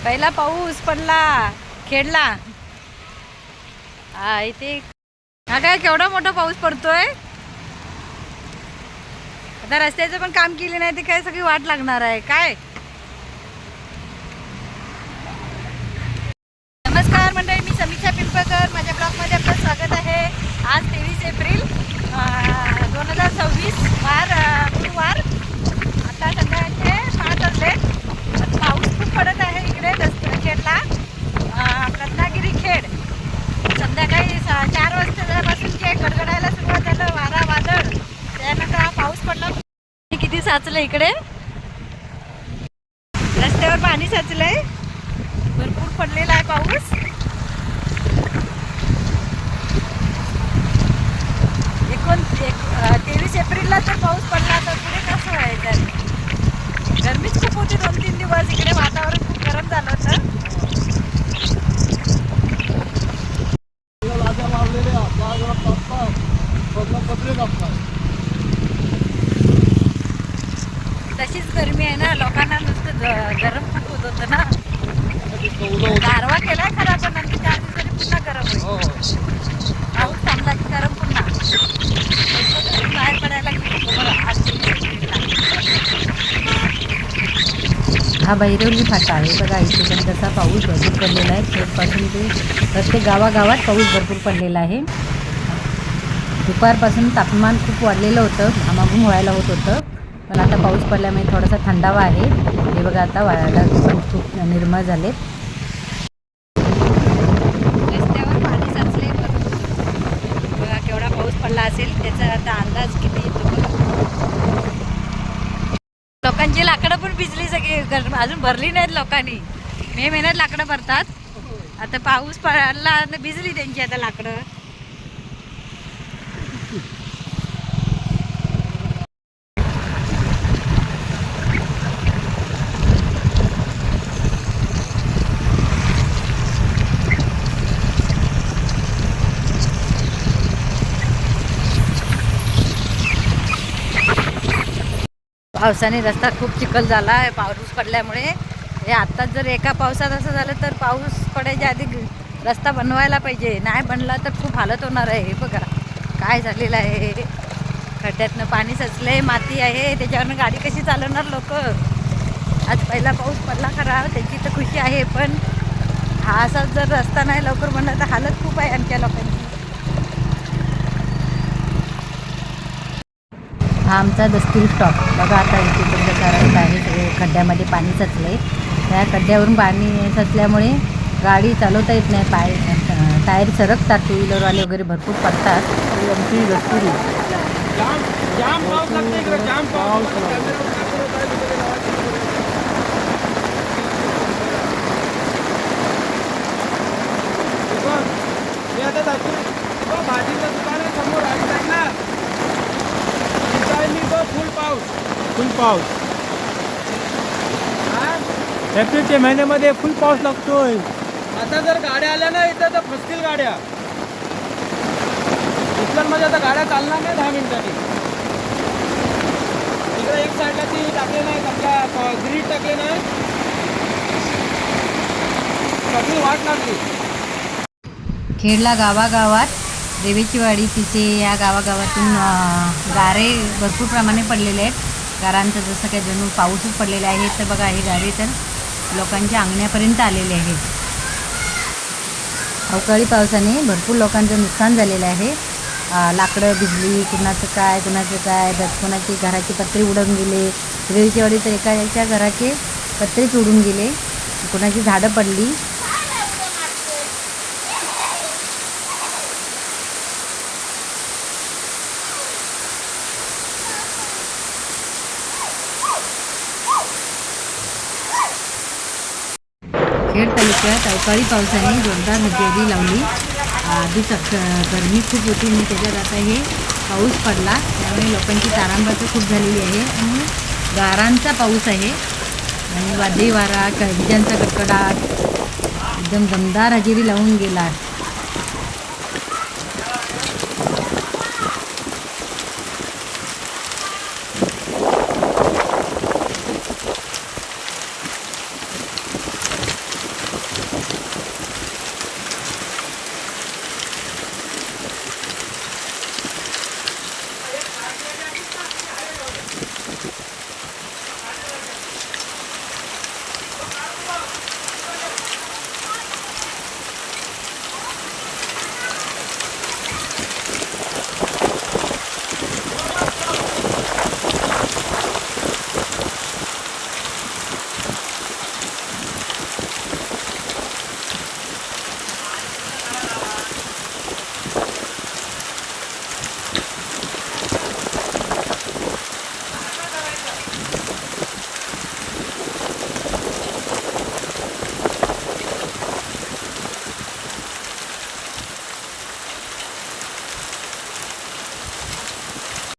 पहिला पाऊस पडला खेडला. हा इथे हा काय केवढा मोठा पाऊस पडतोय. आता रस्त्याचं पण काम केले नाही ते काय सगळी वाट लागणार आहे काय. नमस्कार मंडळी, मी समीक्षा पिंपळकर. माझ्या ब्लॉगमध्ये आपलं स्वागत आहे. आज 23 एप्रिल 2026 गुरुवार. आता संध्याकाळचे 5 वाजले. पाऊस खूप पडत आहे इकडे खेडला, रत्नागिरी खेड. संध्याकाळी 4 वाजतापासून जे गडगडायला सुरुवात झालं, वारा वादळ, त्यानंतर हा पाऊस पडला. किती साचलं इकडे, रस्त्यावर पाणी साचलंय, भरपूर पडलेला आहे पाऊस. एकूण 23 एप्रिलला जर पाऊस पडला तर पुढे कसं व्हायचं. गरमीच खूप होती 2-3 दिवस. इकडे वातावरण खूप गरम झालं होतं. तशीच गरमी आहे ना, लोकांना नुसतं गरम खूप होत होतं ना. गारवा केलाय खरा, पण नंतर 4 दिवसांनी पुन्हा गरम होईल. पाऊस थांबला की गरम पुन्हा. बाहेर पडायला हा भैरवली फाटा आहे बघा. इथे पण तसा पाऊस भरपूर पडलेला आहे. खेडपासून ते प्रत्येक गावागावात पाऊस भरपूर पडलेला आहे. दुपारपासून तापमान खूप वाढलेलं होतं, घामाघूम व्हायला होत होतं. पण आता पाऊस पडल्यामुळे थोडासा थंडावा आहे. हे बघा आता वाळायला पण खूप निर्मळ झाले. रस्त्यावर पाणी साचले. बघा केवढा पाऊस पडला असेल, त्याचा आता अंदाज किती येतो. लोकांची लाकडं पण भिजली सगळी, अजून भरली नाहीत लोकांनी. मे महिन्यात लाकडं भरतात. आता पाऊस पडला भिजली त्यांची आता लाकडं. पावसाने रस्ता खूप चिखल झाला आहे पाऊस पडल्यामुळे. हे आत्ताच जर एका पावसात असं झालं तर पाऊस पडायच्या आधी रस्ता बनवायला पाहिजे. नाही बनला तर खूप हालत होणार आहे. हे बघा काय झालेलं आहे. खड्ड्यातनं पाणी साचलंय, माती आहे, त्याच्यावरनं गाडी कशी चालवणार लोक. आज पहिला पाऊस पडला खरा, त्याची तर खुशी आहे, पण हा असाच जर रस्ता नाही लवकर बनला तर हालत खूप आहे आमच्या लोकांची. हा आमचा दस्तूर स्टॉप बघा. आता इथे पण कसा रस्ता आहे, सगळे खड्ड्यामध्ये पाणी साचले. त्या खड्ड्यावरून पाणी साचल्यामुळे गाडी चालवता येत नाही. टायर सरकतात, 2 व्हीलरवाले वगैरे भरपूर पडतात. आमची दस्तुरी भाजीचं दुकान आहे समोर ना. फुल पाऊस एप्रिलच्या महिन्यामध्ये फुल पाऊस लागतोय. आता जर गाड्या आल्या ना इथं तर फसतील गाड्या. मध्ये आता गाड्या चालणार नाही 10 मिनिटांनी. इकडे एक साईडला ती टाकले नाही, आपला ग्रीड टाकले नाही, सगळी वाट लागली. खेडला गावागावात देवीची वाडी तिथे या गावागावातून गारे भरपूर प्रमाणे पडलेले आहेत. गारांचं जसं काही जणू पाऊसच पडलेला आहे. तर बघा हे गारे तर लोकांच्या अंगण्यापर्यंत आलेले आहेत. अवकाळी पावसाने भरपूर लोकांचं नुकसान झालेलं आहे. लाकडं भिजली, कुणाचं काय कोणाची घराची पत्रे उडून गेले. देवीची वाडी तर एकाच्या घराचे पत्रेच उडून गेले, कुणाची झाडं पडली. खेड तालुक्यात अवकाळी पावसाने जोरदार हजेरी लावली. आधी गरमी खूप होती आणि त्याच्यात आता हे पाऊस पडला, त्यामुळे लोकांची तारांबळ खूप झालेली आहे. आणि गारांचा पाऊस आहे आणि वादळी वारा, विजांचा कडकडाट एकदम दमदार हजेरी लावून गेला.